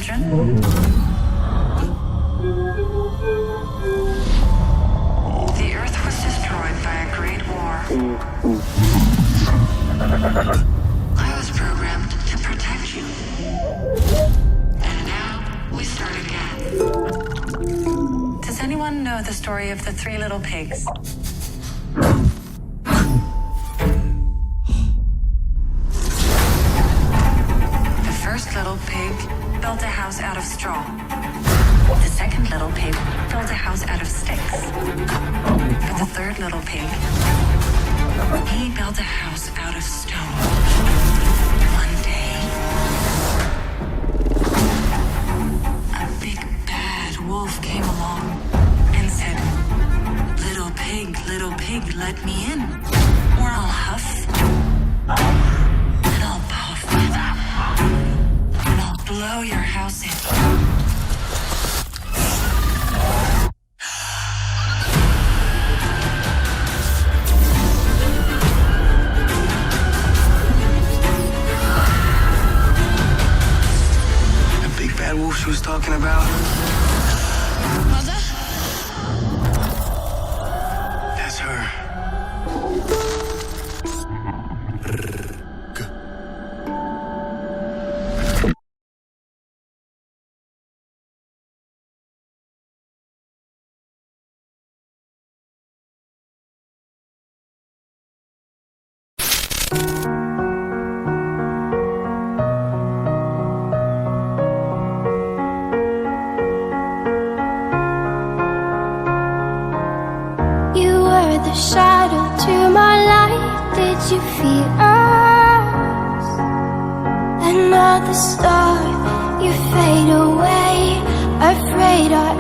children. The Earth was destroyed by a great war. I was programmed to protect you. And now we start again. Does anyone know the story of the three little pigs? The first little pig built a house out of straw. The second little pig built a house out of sticks. But the third little pig, he built a house out of stone. One day, a big bad wolf came along and said, little pig, let me in, or I'll huff, and I'll puff, and I'll blow your house in. Wolf she was talking about. Mother? That's her. The shadow to my light, did you feel us? Another star, you fade away, afraid our